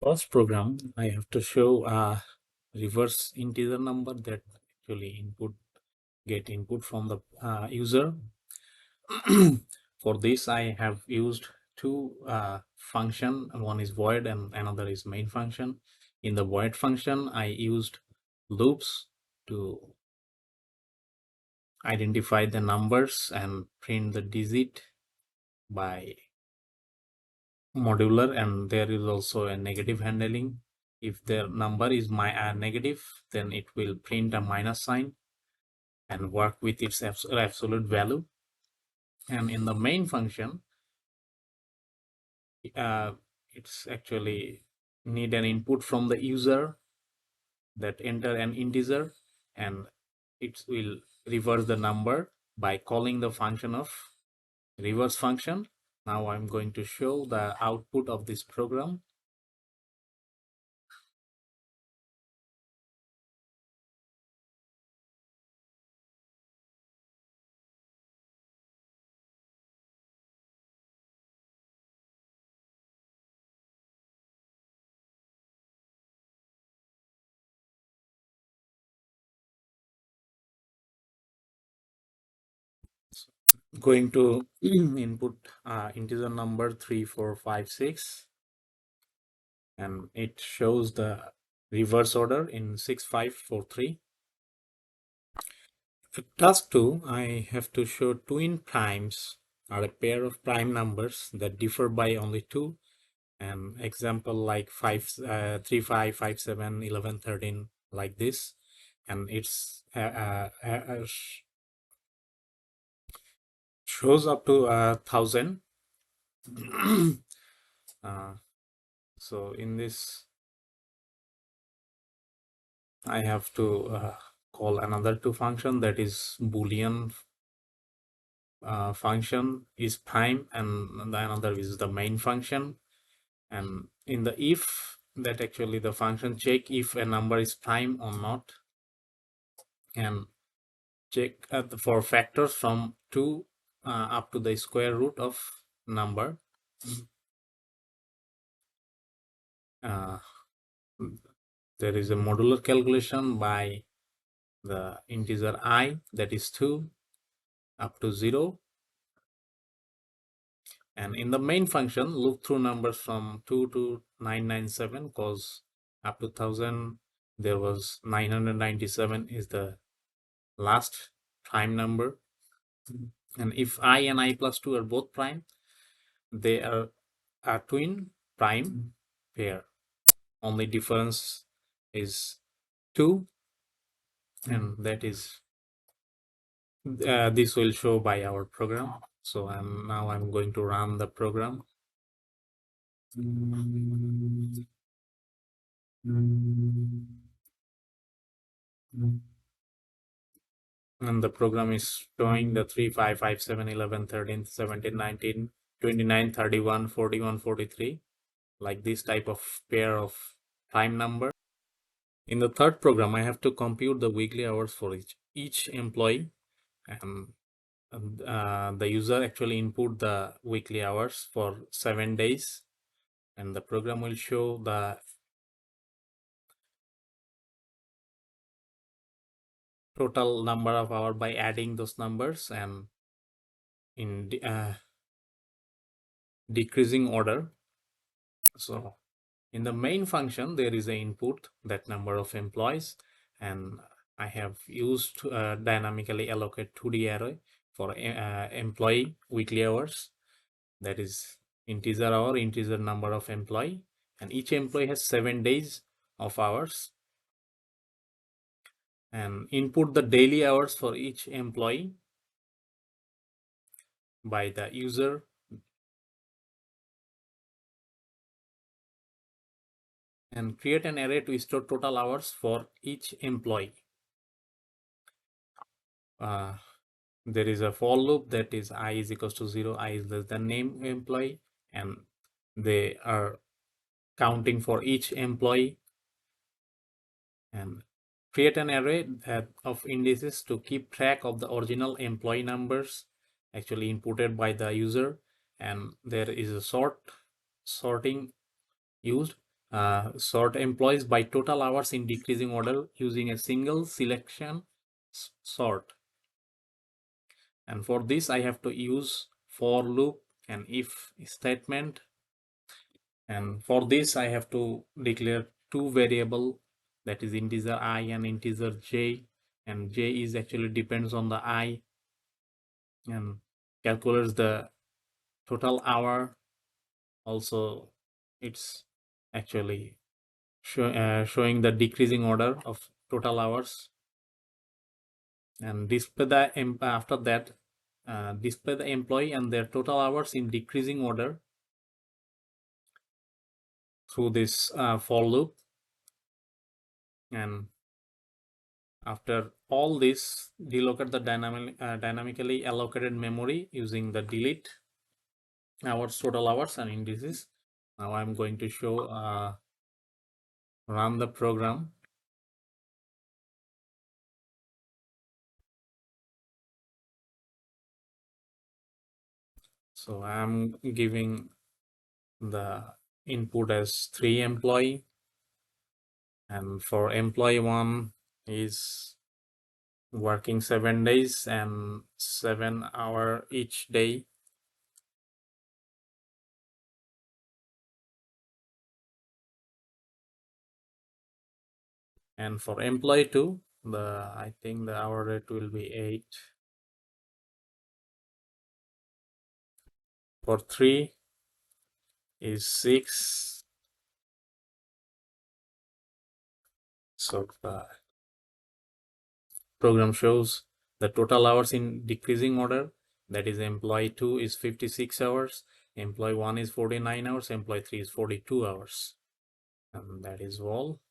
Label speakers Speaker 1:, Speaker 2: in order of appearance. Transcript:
Speaker 1: first program, I have to show a reverse integer number that actually get input from the user. For this, I have used two function. One is void and another is main function. In the void function, I used loops to identify the numbers and print the digit by modular, and there is also a negative handling. If the number is negative, then it will print a minus sign and work with its absolute value. And in the main function, it's actually need an input from the user that enter an integer, and it will reverse the number by calling the function of reverse function. Now I'm going to show the output of this program. Going to input integer number 3456, and it shows the reverse order in 6543. For task 2, I have to show twin primes are a pair of prime numbers that differ by only 2. An example like 3, 5, 5, 7, 11, 13, like this, and it's shows up to 1000. So in this, I have to call another two function, that is Boolean function is prime, and the another is the main function. And in the if, that actually the function check if a number is prime or not, and check for factors from 2 up to the square root of number. There is a modular calculation by the integer I, that is 2 up to 0. And in the main function, look through numbers from 2 to 997, because up to 1000 there was 997 is the last prime number. And if I and I plus 2 are both prime, they are a twin prime pair. Only difference is 2, and that is this will show by our program. So now I'm going to run the program. And the program is showing the 3, 5, 5, 7, 11, 13, 17, 19, 29, 31, 41, 43, like this type of pair of prime number. In the third program, I have to compute the weekly hours for each employee, and the user actually input the weekly hours for 7 days, and the program will show the total number of hours by adding those numbers and in decreasing order. So in the main function, there is an input, that number of employees, and I have used dynamically allocate 2D array for employee weekly hours, that is integer hour, integer number of employee, and each employee has 7 days of hours, and input the daily hours for each employee by the user, and create an array to store total hours for each employee. There is a for loop, that is I is equals to 0, I is less than name employee, and they are counting for each employee, and create an array of indices to keep track of the original employee numbers actually inputted by the user, and there is a sorting used sort employees by total hours in decreasing order using a single selection sort. And for this, I have to use for loop and if statement. And for this, I have to declare two variable, that is integer I and integer j. And j is actually depends on the I and calculates the total hour. Also, it's actually showing the decreasing order of total hours. And display the after that display the employee and their total hours in decreasing order through this for loop. And after all this, delocate the dynamically allocated memory using the delete hours, total hours, and indices. Now I'm going to show run the program. So I'm giving the input as 3 employee, and for employee 1 is working 7 days and 7 hours each day. And for employee 2, I think the hour rate will be 8. For 3 is 6. So the program shows the total hours in decreasing order. That is, employee 2 is 56 hours, employee 1 is 49 hours, employee 3 is 42 hours. And that is all.